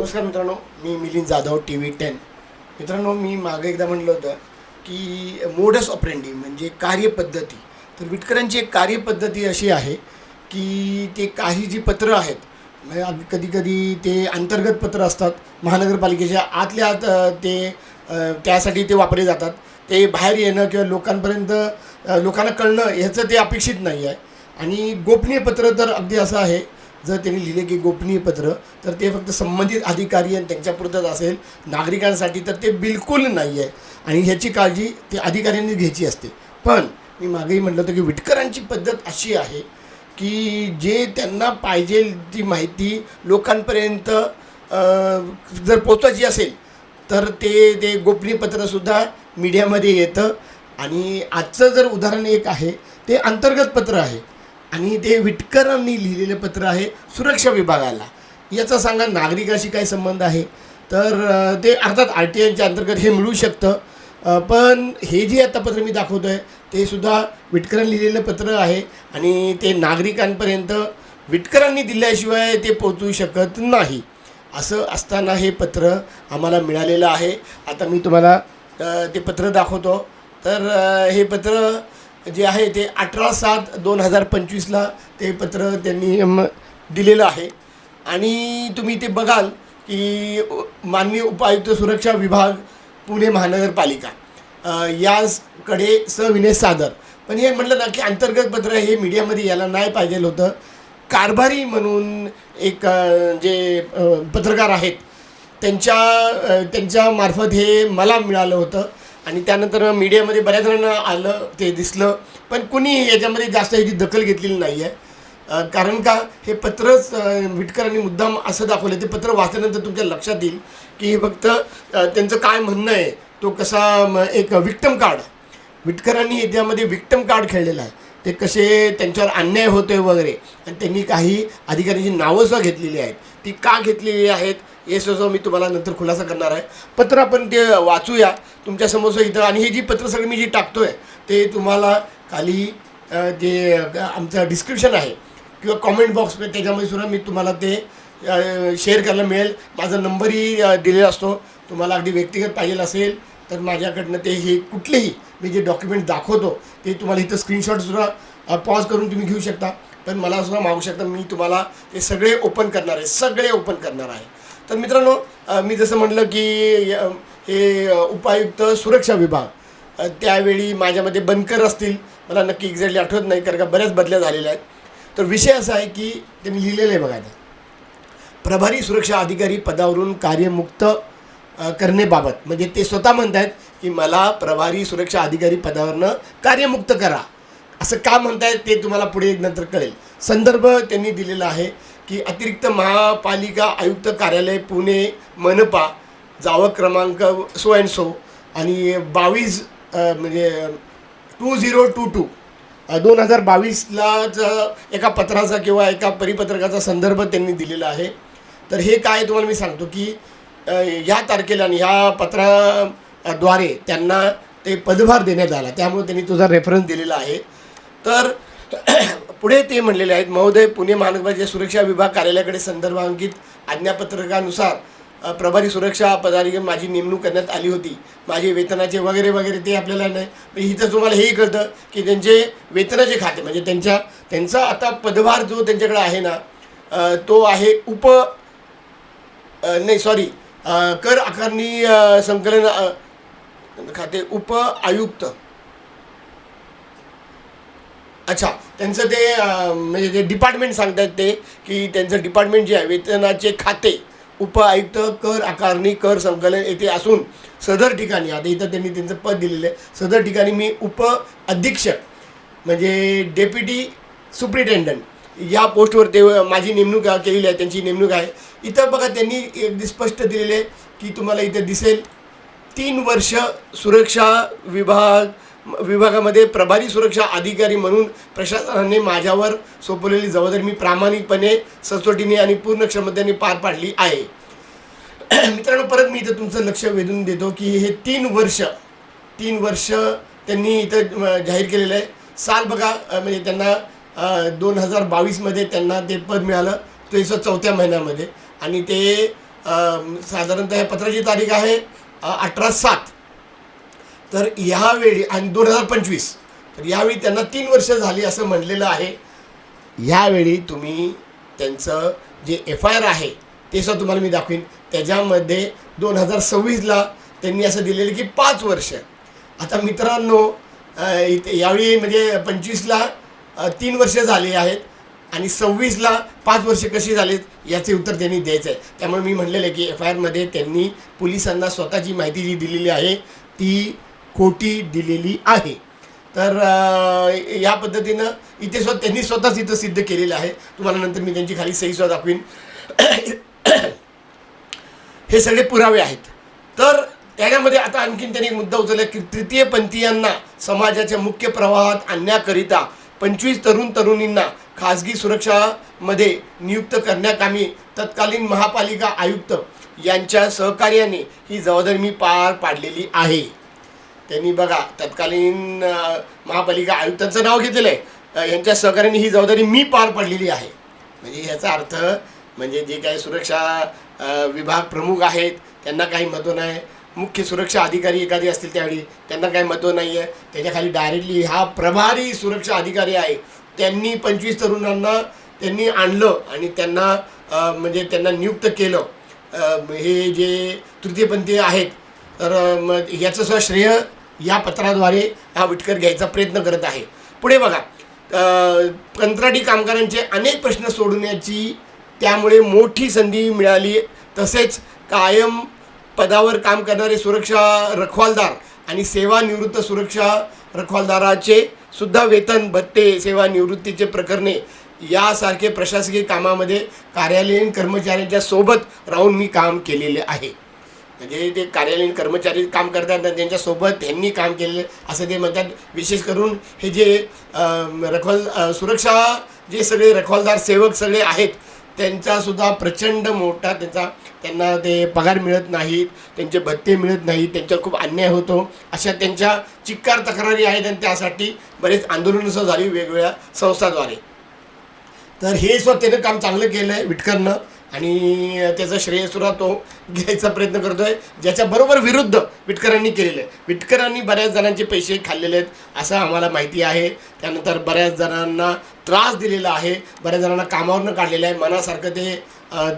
नमस्कार मित्रांनो, मी मिलिंद जाधव TV10। मित्रांनो, मी मागे एकदा म्हटलं होतं की मोडस ऑपरेंडी म्हणजे कार्यपद्धती। तर विटकरांची एक कार्यपद्धती अशी आहे की ते काही जी पत्र आहेत, म्हणजे कधी कधी ते अंतर्गत पत्र असतात, महानगरपालिकेच्या आतल्या आत त्यासाठी ते वापरले जातात। ते बाहेर येणं किंवा लोकांपर्यंत लोकांना कळणं ह्याचं ते अपेक्षित नाही आहे। आणि गोपनीय पत्र तर अगदी असं आहे, जर त्यांनी लिहिले की गोपनीय पत्र, तर ते फक्त संबंधित अधिकारी आणि त्यांच्यापुरतंच असेल, नागरिकांसाठी तर ते बिलकुल नाही आहे। आणि ह्याची काळजी ते अधिकाऱ्यांनी घ्यायची असते। पण मी मागेही म्हटलं होतं की विटकरांची पद्धत अशी आहे की जे त्यांना पाहिजे ती माहिती लोकांपर्यंत जर पोचवायची असेल तर ते गोपनीय पत्रसुद्धा मीडियामध्ये येतं। आणि आजचं जर उदाहरण एक आहे, ते अंतर्गत पत्र आहे आणि ते विटकरांनी लिहिलेलं पत्र आहे सुरक्षा विभागाला। याचा सांगा नागरिकाशी काय संबंध आहे? तर ते अर्थात RTIच्या अंतर्गत हे मिळू शकतं, पण हे जे आता पत्र मी दाखवतो आहे ते सुद्धा विटकरांनी लिहिलेलं पत्र आहे आणि ते नागरिकांपर्यंत विटकरांनी दिल्याशिवाय ते पोचू शकत नाही। असं असताना हे पत्र आम्हाला मिळालेलं आहे। आता मी तुम्हाला ते पत्र दाखवतो। तर हे पत्र जे आहे ते 18/7/2025ला ते पत्र त्यांनी दिलेलं आहे। आणि तुम्ही ते बघाल की माननीय उपायुक्त सुरक्षा विभाग पुणे महानगरपालिका याकडे सविनय सादर। पण हे म्हटलं ना की अंतर्गत पत्र हे मीडियामध्ये यायला नाही पाहिजे होतं। कारभारी म्हणून एक जे पत्रकार आहेत त्यांच्यामार्फत हे मला मिळालं होतं आणि त्यानंतर मीडियामध्ये बऱ्याच जणांना आलं, ते दिसलं, पण कुणी याच्यामध्ये जास्त याची दखल घेतलेली नाही आहे। कारण का, हे पत्रच विटकरांनी मुद्दाम असं दाखवलं, ते पत्र वाचल्यानंतर तुमच्या लक्षात येईल की हे फक्त त्यांचं काय म्हणणं आहे, तो कसा एक विक्टम कार्ड, विटकरांनी याच्यामध्ये विक्टम कार्ड खेळलेलं आहे। ते कसे त्यांच्यावर अन्याय होतो आहे वगैरे, आणि त्यांनी काही अधिकाऱ्यांची नावंसुद्धा घेतलेली आहेत। ती का घेतलेली आहेत हे सुद्धा मी तुम्हाला नंतर खुलासा करणार आहे। पत्र आपण ते वाचूया तुमच्यासमोर इथं। आणि ही जी पत्र सगळी मी जी टाकतो आहे ते तुम्हाला खाली जे आमचं डिस्क्रिप्शन आहे किंवा कॉमेंट बॉक्स, त्याच्यामध्ये सुद्धा मी तुम्हाला ते शेअर करायला मिळेल। माझा नंबरही दिलेला असतो। तुम्हाला अगदी व्यक्तिगत पाहिजे असेल तर माझ्याकडनं ते हे कुठलेही मी जे डॉक्युमेंट दाखवतो ते तुम्हाला इथं स्क्रीनशॉटसुद्धा पॉज करून तुम्ही घेऊ शकता। पण मला सुद्धा मागू शकता, मी तुम्हाला ते सगळे ओपन करणार आहे, सगळे ओपन करणार आहे। तर मित्रांनो, मी जसं म्हटलं की हे उपायुक्त सुरक्षा विभाग त्यावेळी माझ्यामध्ये बनकर असतील, मला नक्की एक्झॅक्टली आठवत नाही कारण का बऱ्याच बदल्या झालेल्या आहेत। तर विषय असा आहे की त्यांनी लिहिलेलं आहे बघा, प्रभारी सुरक्षा अधिकारी पदावरून कार्यमुक्त करण्याबाबत, म्हणजे ते स्वतः म्हणत आहेत की मला प्रभारी सुरक्षा अधिकारी पदावरनं कार्यमुक्त करा। असं का म्हणतायत ते तुम्हाला पुढे नंतर कळेल। संदर्भ त्यांनी दिलेला आहे की अतिरिक्त महापालिका आयुक्त कार्यालय पुणे मनपा, जावक क्रमांक सो अँड सो आणि 22 म्हणजे 2022 2022लाच एका पत्राचा किंवा एका परिपत्रकाचा संदर्भ त्यांनी दिलेला आहे। तर हे काय तुम्हाला मी सांगतो की ह्या तारखेला आणि ह्या पत्राद्वारे त्यांना ते पदभार देण्यात आला, त्यामुळे त्यांनी तुझा रेफरन्स दिलेला आहे। तर पुढे ते म्हणलेले आहेत, महोदय, पुणे महानगरपालिका सुरक्षा विभाग कार्यालयाकडे संदर्भांकित आज्ञापत्रकानुसार प्रभारी सुरक्षा पदाधिकारी माझी नेमणूक करण्यात आली होती। माझे वेतनाचे वगैरे वगैरे ते आपल्याला नाही, पण इथं तुम्हाला हेही कळतं की त्यांचे वेतनाचे खाते, म्हणजे त्यांचा आता पदभार जो त्यांच्याकडे आहे ना, तो आहे कर आकारणी संकलन खाते उप आयुक्त। अच्छा, त्यांचं ते म्हणजे जे डिपार्टमेंट सांगतात ते की त्यांचं डिपार्टमेंट जे आहे वेतनाचे खाते उप आयुक्त कर आकारणी कर संकलन येथे असून सदर ठिकाणी, आता इथं त्यांनी त्यांचं पद दिलेलं आहे, सदर ठिकाणी मी उप अधीक्षक म्हणजे डेप्युटी सुप्रिटेंडंट या पोस्टवर ते माझी नेमणूक केलेली आहे, त्यांची नेमणूक आहे। इथं बघा त्यांनी अगदी स्पष्ट दिलेले आहे की तुम्हाला इथं दिसेल 3 वर्ष सुरक्षा विभागामध्ये प्रभारी सुरक्षा अधिकारी म्हणून प्रशासनाने माझ्यावर सोपवलेली जबाबदारी मी प्रामाणिकपणे, सचोटीने आणि पूर्ण क्षमतेने पार पाडली आहे। मित्रांनो, परत मी इथं तुमचं लक्ष वेधून देतो की हे 3 वर्ष त्यांनी इथं जाहीर केलेलं आहे। साल बघा, म्हणजे त्यांना 2022मध्ये त्यांना ते पद मिळालं, ते 4थ्या महिन्यामध्ये, आणि ते साधारणतः या पत्राची तारीख आहे 18/7. तर ह्यावेळी आणि 2025, तर यावेळी त्यांना 3 वर्ष झाली असं म्हणलेलं आहे. ह्यावेळी तुम्ही त्यांचं जे FIR आहे ते सुद्धा तुम्हाला मी दाखवीन. त्याच्यामध्ये 2026ला त्यांनी असं दिलेलं की 5 वर्ष. आता मित्रांनो, इथे यावेळी म्हणजे 25ला 3 वर्ष झाली आहेत आणि 26ला 5 वर्ष कशी झालीत याचे उत्तर त्यांनी द्यायचं आहे. त्यामुळे मी म्हणलेलं आहे की FIRमध्ये त्यांनी पोलिसांना स्वतःची माहिती जी दिलेली आहे ती खोटी दिलेली आहे. तर या पद्धतीनं इथे त्यांनी स्वतःच इथं सिद्ध केलेलं आहे. तुम्हाला नंतर मी त्यांची खाली सहीसुद्धा दाखवीन. हे सगळे पुरावे आहेत. तर त्याच्यामध्ये आता आणखीन त्यांनी एक मुद्दा उचलला की तृतीयपंथीयांना समाजाच्या मुख्य प्रवाहात आणण्याकरिता 25 तरुणींना खाजगी सुरक्षामध्ये नियुक्त करण्याकामी तत्कालीन महापालिका आयुक्त यांच्या सहकार्याने ही जबाबदारी मी पार पाडलेली आहे. त्यांनी बघा तत्कालीन महापालिका आयुक्तांचं नाव घेतलेलं आहे. यांच्या सहकार्याने ही जबाबदारी मी पार पाडलेली आहे. म्हणजे ह्याचा अर्थ म्हणजे जे काही सुरक्षा विभाग प्रमुख आहेत त्यांना काही महत्त्व नाही. मुख्य सुरक्षा अधिकारी एखादे असतील त्यावेळी त्यांना काही महत्त्व नाही आहे. त्याच्याखाली डायरेक्टली हा प्रभारी सुरक्षा अधिकारी आहे. त्यांनी 25 तरुणांना त्यांनी आणलं आणि त्यांना म्हणजे त्यांना नियुक्त केलं. हे जे तृतीयपंथी आहेत तर मग याचं सुद्धा श्रेय या पत्राद्वारे हा विटकर घ्यायचा प्रयत्न करत आहे. पुढे बघा, कंत्राटी कामगारांचे अनेक प्रश्न सोडवण्याची त्यामुळे मोठी संधी मिळाली. तसेच कायम पदावर काम करणारे सुरक्षा रखवालदार आणि सेवानिवृत्त सुरक्षा रखवालदाराचे सुद्धा वेतन भत्ते सेवानिवृत्तीचे प्रकरणे यासारखे प्रशासकीय कामामध्ये कार्यालयीन कर्मचाऱ्यांच्या सोबत राहून मी काम केलेले आहे. म्हणजे ते कार्यालयीन कर्मचारी काम करतात त्यांच्यासोबत त्यांनी काम केलेलं असं ते म्हणतात. विशेष करून हे जे सुरक्षा जे सगळे रखवालदार सेवक सगळे आहेत त्यांचासुद्धा प्रचंड मोठा त्यांना ते पगार मिळत नाहीत, त्यांचे भत्ते मिळत नाहीत, त्यांच्यावर खूप अन्याय होतो. अशा त्यांच्या चिक्कार तक्रारी आहेत आणि त्यासाठी बरेच आंदोलनं झाली वेगवेगळ्या संस्थाद्वारे. तर हे सुद्धा त्यानं काम चांगलं केलं आहे विटकरनं आणि त्याचं श्रेयसुद्धा तो घ्यायचा प्रयत्न करतो आहे, ज्याच्याबरोबर विरुद्ध विटकरांनी केलेलं आहे. विटकरांनी बऱ्याच जणांचे पैसे खाल्लेले आहेत असं आम्हाला माहिती आहे. त्यानंतर बऱ्याच जणांना त्रास दिलेला आहे, बऱ्याच जणांना कामावरनं काढलेलं आहे. मनासारखं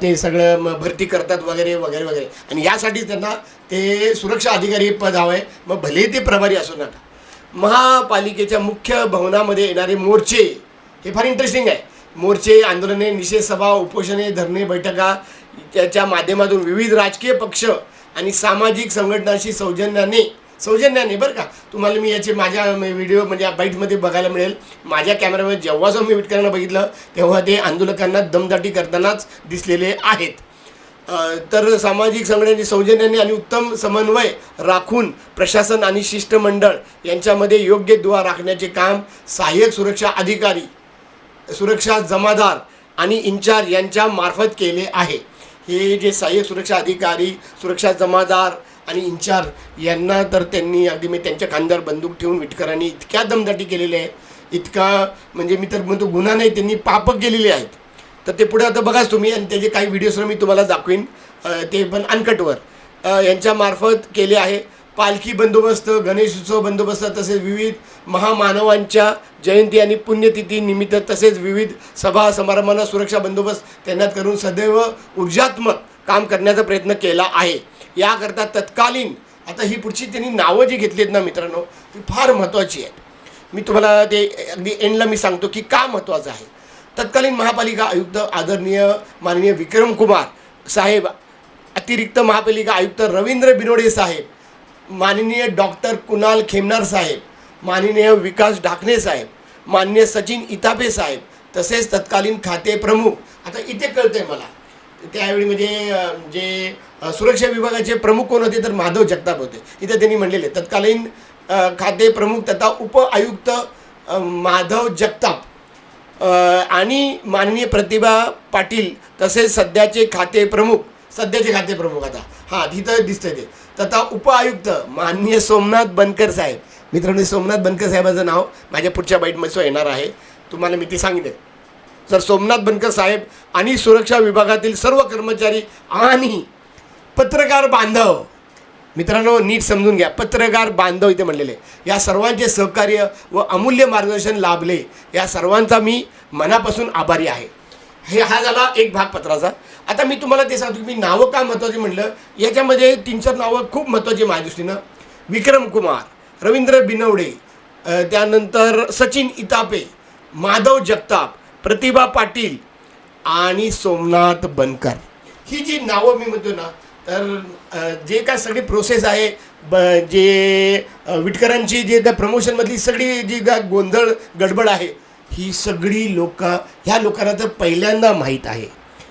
ते सगळं भरती करतात वगैरे वगैरे वगैरे आणि यासाठी त्यांना ते सुरक्षा अधिकारी पद हवं आहे. मग भले ते प्रभारी असू नका. महापालिकेच्या मुख्य भवनामध्ये येणारे मोर्चे हे फार इंटरेस्टिंग आहे. मोर्चे, आंदोलने, निषेध सभा, उपोषणे, धरणे, बैठका त्याच्या माध्यमातून विविध राजकीय पक्ष आणि सामाजिक संघटनांशी सौजन्याने बरं का. तुम्हाला मी याचे माझ्या व्हिडिओ म्हणजे बाईटमध्ये बघायला मिळेल. माझ्या कॅमेरामध्ये जेव्हा मी विटकरांना बघितलं तेव्हा ते आंदोलकांना दमदाटी करतानाच दिसलेले आहेत. तर सामाजिक संघटनांची सौजन्याने आणि उत्तम समन्वय राखून प्रशासन आणि शिष्टमंडळ यांच्यामध्ये योग्य दुवा राखण्याचे काम सहाय्यक सुरक्षा अधिकारी, सुरक्षा जमादार आणि इंचार्ज यांच्या मार्फत केले आहे. हे जे सहाय्यक सुरक्षा अधिकारी, सुरक्षा जमादार आणि इंचार्ज यांना तर त्यांनी अगदी मी त्यांच्या खांद्यावर बंदूक ठेवून विटकरांनी इतक्या दमदाटी केलेली आहे, इतका म्हणजे मी तर म्हणतो गुन्हा नाही, त्यांनी पापं केलेली आहेत. तर ते पुढे आता बघाच तुम्ही आणि त्याचे काही व्हिडिओज मी तुम्हाला दाखवीन, ते पण अनकटवर यांच्यामार्फत केले आहे. पालखी बंदोबस्त, गणेशोत्सव बंदोबस्त तसेच विविध महामानवांच्या जयंती आणि पुण्यतिथी निमित्त तसेच विविध सभा समारंभांना सुरक्षा बंदोबस्त तैनात करून सदैव ऊर्जात्मक काम करण्याचा प्रयत्न केला आहे. याकरता तत्कालीन आता ही पुढची त्यांनी नावं जी घेतली आहेत ना मित्रांनो ती फार महत्त्वाची आहेत. मी तुम्हाला ते अगदी एंडला मी सांगतो की का महत्त्वाचं आहे. तत्कालीन महापालिका आयुक्त आदरणीय माननीय विक्रम कुमार साहेब, अतिरिक्त महापालिका आयुक्त रवींद्र बिनोडे साहेब, माननीय डॉक्टर कुणाल खेमनार साहेब, माननीय विकास ढाकणे साहेब, माननीय सचिन इतापे साहेब, तसेच तत्कालीन खाते प्रमुख. आता इथे कळतंय मला त्यावेळी म्हणजे जे सुरक्षा विभागाचे प्रमुख कोण होते तर माधव जगताप होते. इथे त्यांनी म्हणलेले तत्कालीन खाते प्रमुख तथा उप आयुक्त माधव जगताप आणि माननीय प्रतिभा पाटील तसेच सध्याचे खाते प्रमुख आता हां तिथं दिसतं ते तथा उप आयुक्त माननीय सोमनाथ बनकर साहेब. मित्रांनो सोमनाथ बनकर साहेबाचं नाव माझ्या पुढच्या बाईटमध्ये येणार आहे, तुम्हाला मी ते सांगितले. तर सोमनाथ बनकर साहेब आणि सुरक्षा विभागातील सर्व कर्मचारी आणि पत्रकार बांधव, मित्रांनो नीट समजून घ्या, पत्रकार बांधव इथे म्हणलेले, या सर्वांचे सहकार्य व अमूल्य मार्गदर्शन लाभले, या सर्वांचा मी मनापासून आभारी आहे. हा झाला एक भाग पत्राचा. आता मी तुम्हाला ते सांगतो की मी नावं का महत्त्वाची म्हणलं, याच्यामध्ये 3-4 नावं खूप महत्त्वाची माझ्या दृष्टीनं. विक्रम कुमार, रवींद्र बिनवडे, त्यानंतर सचिन इतापे, माधव जगताप, प्रतिभा पाटील आणि सोमनाथ बनकर. ही जी नावं मी म्हणतो ना, तर जे काय सगळी प्रोसेस आहे, जे विटकरांची जे त्या प्रमोशनमधली सगळी जी गोंधळ गडबड आहे, ही सगळी ह्या लोकांना तर पहिल्यांदा माहीत आहे.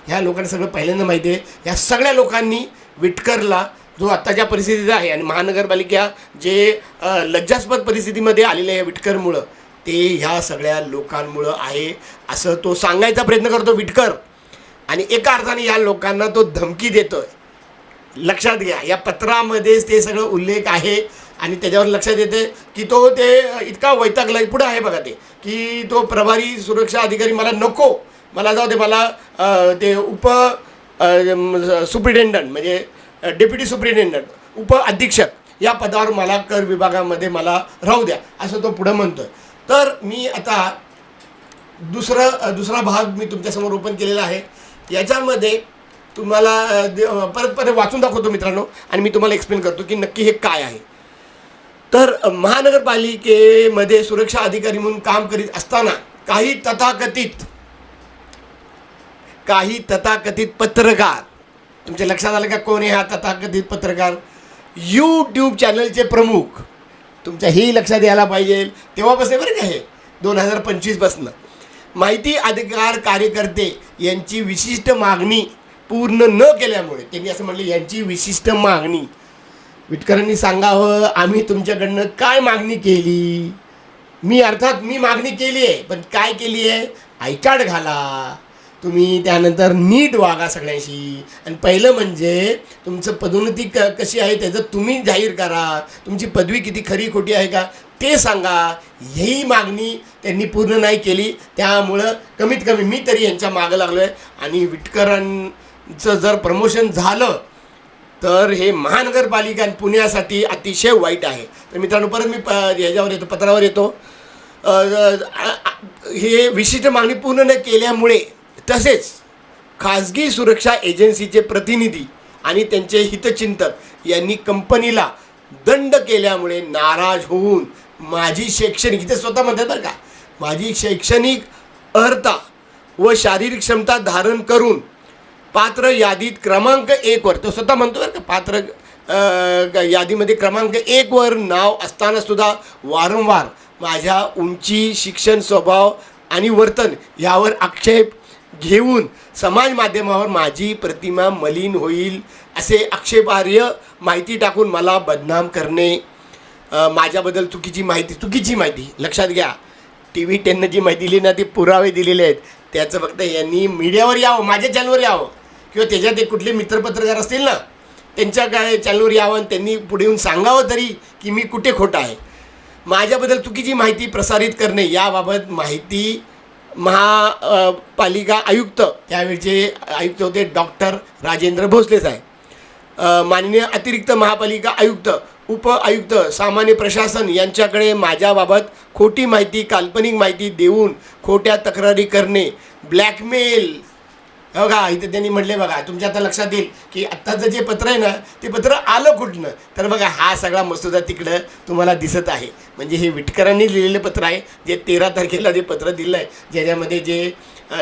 ह्या लोकांना सगळं पहिल्यांदा माहिती आहे. ह्या सगळ्या लोकांनी विटकरला जो आत्ताच्या परिस्थितीत आहे आणि महानगरपालिका जे लज्जास्पद परिस्थितीमध्ये आलेले आहे विटकरमुळं, ते ह्या सगळ्या लोकांमुळं आहे असं तो सांगायचा प्रयत्न करतो विटकर. आणि एका अर्थाने या लोकांना तो धमकी देतोय. लक्षात घ्या, या पत्रामध्येच ते सगळं उल्लेख आहे आणि त्याच्यावर लक्षात येते की तो ते इतका वैतागला. पुढं आहे बघा ते की तो प्रभारी सुरक्षा अधिकारी मला नको, मला जाऊ दे, मला ते सुप्रिटेंडंट म्हणजे डेप्युटी सुप्रिटेंडंट, अधीक्षक या पदावर मला कर विभागामध्ये मला राहू द्या असं तो पुढं म्हणतोय. तर मी आता दुसरा भाग मी तुमच्यासमोर ओपन केलेला आहे. याच्यामध्ये तुम्हाला परत वाचून दाखवतो मित्रांनो आणि मी तुम्हाला एक्सप्लेन करतो की नक्की हे काय आहे. तर महानगरपालिकेमध्ये सुरक्षा अधिकारी म्हणून काम करीत असताना काही तथाकथित पत्रकार, तुमच्या लक्षात आलं का कोण आहे हा तथाकथित पत्रकार? यूट्यूब चॅनलचे प्रमुख. तुमच्या ही लक्षात यायला पाहिजे, तेव्हापासून बरं का हे 2025पासून माहिती अधिकार कार्यकर्ते यांची विशिष्ट मागणी पूर्ण न केल्यामुळे, त्यांनी असं म्हटलं यांची विशिष्ट मागणी. विटकरांनी सांगावं आम्ही तुमच्याकडनं काय मागणी केली. मी मागणी केली आहे, पण काय केली आहे? आय कार्ड घाला तुम्ही, त्यानंतर नीट वागा सगळ्यांशी, आणि पहिलं म्हणजे तुमचं पदोन्नती कशी आहे त्याचं तुम्ही जाहीर करा, तुमची पदवी किती खरी खोटी आहे का ते सांगा. ही मागणी त्यांनी पूर्ण नाही केली. त्यामुळं कमीत कमी मी तरी यांच्या मागं लागलो आहे. आणि विटकरांचं जर प्रमोशन झालं तर हे महानगरपालिका आणि पुण्यासाठी अतिशय वाईट आहे. तर मित्रांनो परत मी ह्याच्यावर येतो, पत्रावर येतो. हे विशिष्ट मागणी पूर्ण न केल्यामुळे, तसेच खाजगी सुरक्षा एजन्सीचे प्रतिनिधी आणि त्यांचे हितचिंतक यांनी कंपनीला दंड केल्यामुळे नाराज होऊन माझी शैक्षणिक, इथे स्वतः म्हणतात बरं का, माझी शैक्षणिक अर्हता व शारीरिक क्षमता धारण करून पात्र यादीत क्रमांक 1 वर, तो स्वतः म्हणतो बरं का, पात्र यादीमध्ये क्रमांक 1 वर नाव असतानासुद्धा वारंवार माझ्या उंची, शिक्षण, स्वभाव आणि वर्तन यावर आक्षेप घेऊन समाज माध्यमावर माझी प्रतिमा मलिन होईल असे आक्षेपार्ह माहिती टाकून मला बदनाम करणे, माझ्याबद्दल चुकीची माहिती लक्षात घ्या. TV10 जी माहिती दिली ना, ती पुरावे दिलेले आहेत. त्याचं फक्त यांनी मीडियावर यावं, माझ्या चॅनलवर यावं, किंवा त्याच्यात एक कुठले मित्रपत्रकार असतील ना त्यांच्या काय चॅनलवर यावं आणि त्यांनी पुढे येऊन सांगावं तरी की मी कुठे खोटं आहे. माझ्याबद्दल चुकीची माहिती प्रसारित करणे याबाबत माहिती महापालिका आयुक्त, त्यावेळचे आयुक्त होते डॉक्टर राजेंद्र भोसले साहेब, माननीय अतिरिक्त महापालिका आयुक्त, आयुक्त सामान्य प्रशासन यांच्याकडे माझ्याबाबत खोटी माहिती, काल्पनिक माहिती देऊन खोट्या तक्रारी करणे, ब्लॅकमेल. बघा इथे त्यांनी म्हटले, बघा तुमच्या आता लक्षात येईल की आत्ताचं जे पत्र आहे ना, ते पत्र आलं कुठनं, तर बघा हा सगळा मसुदा तिकडं तुम्हाला दिसत आहे. म्हणजे हे विटकरांनी लिहिलेलं पत्र आहे, जे 13 तारखेला जे पत्र दिलं आहे, ज्याच्यामध्ये जे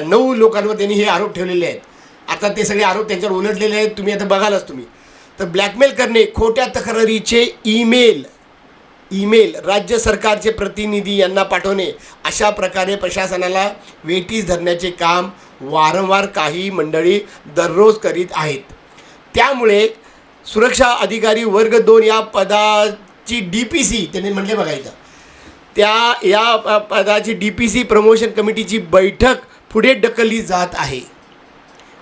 9 लोकांवर त्यांनी हे आरोप ठेवलेले आहेत. आता ते सगळे आरोप त्यांच्यावर उलटलेले आहेत, तुम्ही आता बघालच तुम्ही. तर ब्लॅकमेल करणे, खोट्या तक्रारीचे ईमेल राज्य सरकारचे प्रतिनिधी यांना पाठवणे, अशा प्रकारे प्रशासनाला वेठीस धरण्याचे काम वारंवार काही मंडळी दररोज करीत आहेत. त्यामुळे सुरक्षा अधिकारी वर्ग 2 या पदाची DPC त्यांनी म्हटले बघा इथं, या पदाची DPC प्रमोशन कमिटीची बैठक पुढे ढकलली जात आहे.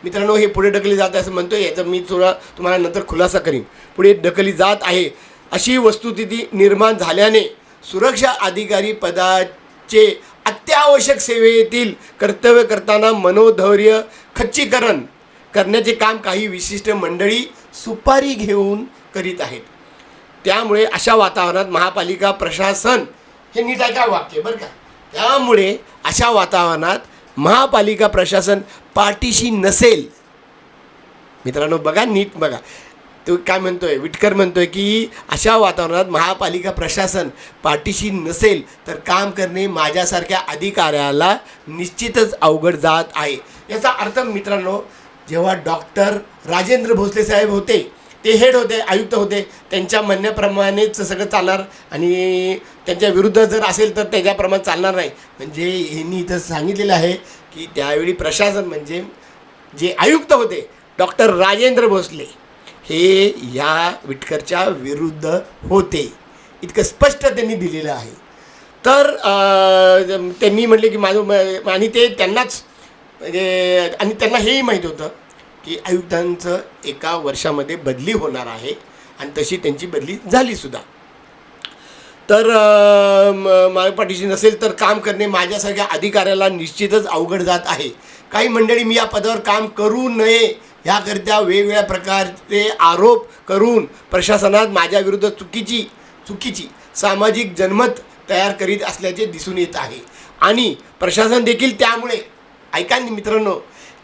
मित्रांनो हे पुढे ढकलली जात आहे असं म्हणतो, याचा मी तुम्हाला नंतर खुलासा करीन. पुढे ढकलली जात आहे अशी वस्तुस्थिती निर्माण झाल्याने सुरक्षा अधिकारी पदाचे अत्यावश्यक सेवेतील कर्तव्य करताना मनोधैर्य खच्चीकरण करण्याचे काम काही विशिष्ट मंडळी सुपारी घेऊन करीत आहेत. त्यामुळे अशा वातावरणात महापालिका प्रशासन, हे नीट आहे का वाक्य बरं का, त्यामुळे अशा वातावरणात महापालिका प्रशासन पाठीशी नसेल. मित्रांनो बघा, नीट बघा, तो काय म्हणतोय, विटकर म्हणतोय की अशा वातावरणात महापालिका प्रशासन पाठीशी नसेल तर काम करणे माझ्यासारख्या अधिकाऱ्याला निश्चितच अवघड जात आहे. याचा अर्थ मित्रांनो, जेव्हा डॉक्टर राजेंद्र भोसले साहेब होते, ते हेड होते, आयुक्त होते, त्यांच्या म्हणण्याप्रमाणेच सगळं चालणार आणि त्यांच्या विरुद्ध जर असेल तर त्याच्याप्रमाणे चालणार नाही. म्हणजे यांनी इथं सांगितलेलं आहे की त्यावेळी प्रशासन म्हणजे जे आयुक्त होते डॉक्टर राजेंद्र भोसले हे या विटकरच्या विरुद्ध होते, इतकं स्पष्ट त्यांनी दिलेलं आहे. तर त्यांनी म्हटले की माझं, आणि ते त्यांनाच म्हणजे, आणि त्यांना हेही माहीत होतं की आयुक्तांचं एका वर्षामध्ये बदली होणार आहे आणि तशी त्यांची बदली झालीसुद्धा. तर माझ्या पाठीशी नसेल तर काम करणे माझ्यासारख्या अधिकाऱ्याला निश्चितच अवघड जात आहे. काही मंडळी मी या पदावर काम करू नये याकरिता वेगवेगळ्या प्रकारचे आरोप करून प्रशासनात माझ्याविरुद्ध चुकीची सामाजिक जनमत तयार करीत असल्याचे दिसून येत आहे. आणि प्रशासन देखील त्यामुळे, ऐका मित्रांनो,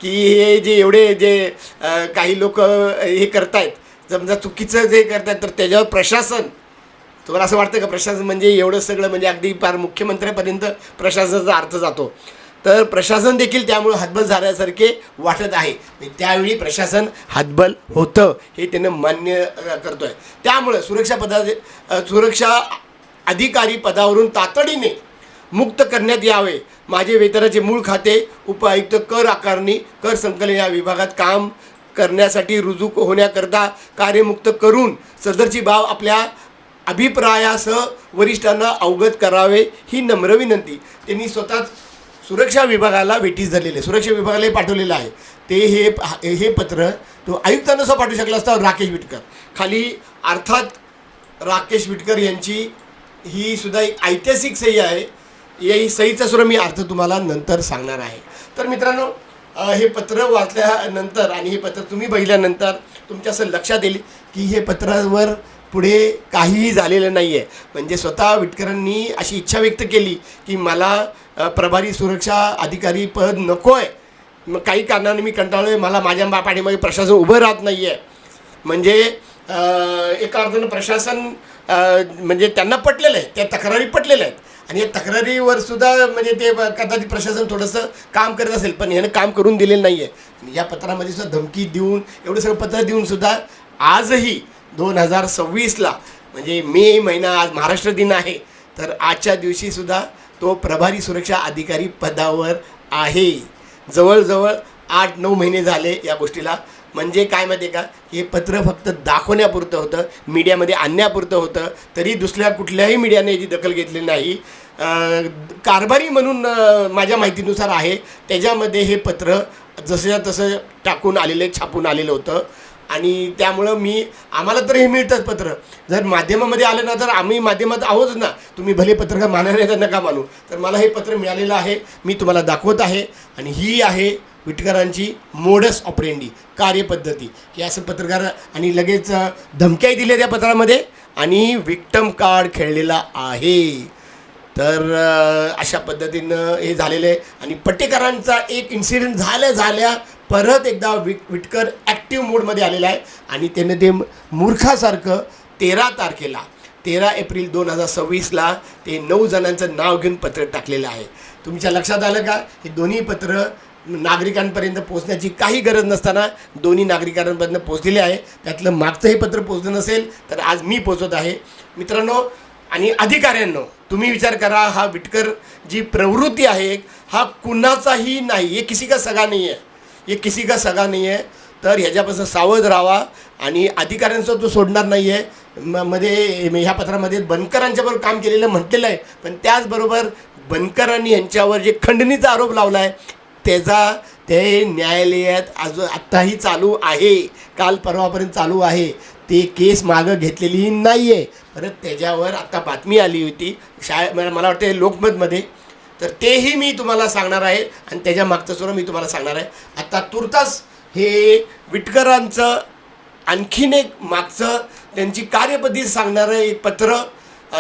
की हे जे एवढे जे काही लोक हे करतायत, समजा चुकीचं जे करतायत, तर त्याच्यावर प्रशासन, तुम्हाला असं वाटतं का प्रशासन म्हणजे एवढं सगळं, म्हणजे अगदी फार मुख्यमंत्र्यापर्यंत प्रशासनाचा अर्थ जातो. तर प्रशासन देखील त्यामुळे हतबल झाल्यासारखे वाटत आहे. त्यावेळी प्रशासन हतबल होतं हे त्यानं मान्य करतो आहे. त्यामुळं सुरक्षा अधिकारी पदावरून तातडीने मुक्त करण्यात यावे. माझे वेतनाचे मूळ खाते उपआयुक्त कर आकारणी कर संकलन या विभागात काम करण्यासाठी रुजू होण्याकरता कार्यमुक्त करून सदरची बाब आपल्या अभिप्रायासह वरिष्ठांना अवगत करावे ही नम्र विनंती. त्यांनी स्वतः सुरक्षा विभागाला भेटीस धरलेले, सुरक्षा विभागालाही पाठवलेलं आहे. ते हे पत्र तो आयुक्तांना सुद्धा पाठवू शकला असता, राकेश विटकर खाली. अर्थात राकेश विटकर यांची ही सुद्धा एक ऐतिहासिक सही आहे. या सहीचा सुद्धा मी अर्थ तुम्हाला नंतर सांगणार आहे. तर मित्रांनो, हे पत्र वाचल्यानंतर आणि हे पत्र तुम्ही बघितल्यानंतर तुमच्या असं लक्षात येईल की हे पत्रावर पुढे काहीही झालेलं नाही आहे. म्हणजे स्वतः विटकरांनी अशी इच्छा व्यक्त केली की मला प्रभारी सुरक्षा अधिकारी पद नको आहे, मग काही कारणाने मी कंटाळलो आहे, मला माझ्या पाठीमागे प्रशासन उभं राहत नाही आहे. म्हणजे एका अर्थानं प्रशासन म्हणजे त्यांना पटलेलं आहे, त्या तक्रारी पटलेल्या आहेत आणि या तक्रारीवर सुद्धा म्हणजे ते कदाचित प्रशासन थोडंसं काम करत असेल, पण ह्यानं काम करून दिलेलं नाही आहे. या पत्रामध्ये सुद्धा धमकी देऊन, एवढं सगळं पत्र देऊन सुद्धा आजही 2026ला म्हणजे मे महिना, आज महाराष्ट्र दिन आहे, तर आजच्या दिवशीसुद्धा तो प्रभारी सुरक्षा अधिकारी पदावर आहे. जवळजवळ 8-9 महिने झाले या गोष्टीला. म्हणजे काय माहिती आहे का, हे पत्र फक्त दाखवण्यापुरतं होतं, मीडियामध्ये आणण्यापुरतं होतं, तरी दुसऱ्या कुठल्याही मीडियाने याची दखल घेतली नाही. कारभारी म्हणून माझ्या माहितीनुसार आहे, त्याच्यामध्ये हे पत्र जसं तसं टाकून आलेलं, छापून आलेलं होतं. आणि त्यामुळं आम्हाला तर हे मिळतंच पत्र. जर माध्यमामध्ये आलं ना तर आम्ही माध्यमात आहोतच ना, तुम्ही भले पत्रकार मानणार नाही तर नका मानू. तर मला हे पत्र मिळालेलं आहे, मी तुम्हाला दाखवत आहे. आणि ही आहे विटकरांची मोडस ऑपरेंडी, कार्यपद्धती, की असं पत्रकार, आणि लगेच धमक्याही दिल्या त्या पत्रामध्ये आणि विक्टम कार्ड खेळलेला आहे. तर अशा पद्धतीनं हे झालेलं आहे. आणि पट्टेकरांचा एक इन्सिडेंट झाल्या परत एकदा विटकर ॲक्टिव्ह मोडमध्ये आलेला आहे आणि त्यानं ते मूर्खासारखं 13 एप्रिल 2026ला ते 9 जणांचं नाव घेऊन पत्र टाकलेलं आहे. तुमच्या लक्षात आलं का, हे दोन्ही पत्र नागरिकांपर्यंत पोहोचण्याची काही गरज नसताना दोन्ही नागरिकांपर्यंत पोहोचलेले आहे. त्यातलं मागचं हे पत्र पोहोचलं नसेल तर आज मी पोहोचत आहे. मित्रांनो आणि अधिकाऱ्यांनो, तुम्ही विचार करा, हा विटकर जी प्रवृत्ती आहे हा कुणाचाही नाही, हे किसी का सगा नाही आहे, हे किसी का सगा नाही आहे. तर ह्याच्यापासून सावध राहावा. आणि अधिकाऱ्यांचं तो सोडणार नाही आहे. मध्ये ह्या पत्रामध्ये बनकरांच्याबरोबर काम केलेलं म्हटलेलं आहे, पण त्याचबरोबर बनकरांनी यांच्यावर जे खंडणीचा आरोप लावला आहे त्याचा ते न्यायालयात आत्ताही चालू आहे, काल परवापर्यंत चालू आहे. ते केस मागं घेतलेली नाही आहे. परत त्याच्यावर आत्ता बातमी आली होती मला वाटते लोकमतमध्ये, तर तेही मी तुम्हाला सांगणार आहे आणि त्याच्या मागचं सुद्धा मी तुम्हाला सांगणार आहे. आत्ता तुर्तास हे विटकरांचं आणखीन एक मागचं त्यांची कार्यपद्धती सांगणारं एक पत्र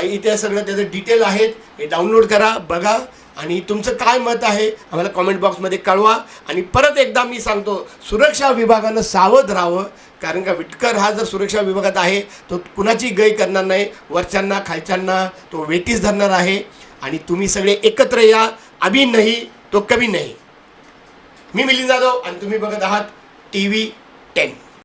इथे सगळं त्याचं डिटेल आहेत. हे डाउनलोड करा, बघा आणि तुमचं काय मत आहे आम्हाला कॉमेंट बॉक्समध्ये कळवा. आणि परत एकदा मी सांगतो, सुरक्षा विभागानं सावध राहावं, कारण का विटकर हा जर सुरक्षा विभागात आहे तो कुणाची गय करणार नाही, वरच्यांना खालच्यांना तो वेटीस धरणार आहे. आणि तुम्ही सगळे एकत्र या, अभी नाही तो कभी नाही. मी मिलिंद जाधव आणि तुम्ही बघत आहात TV10.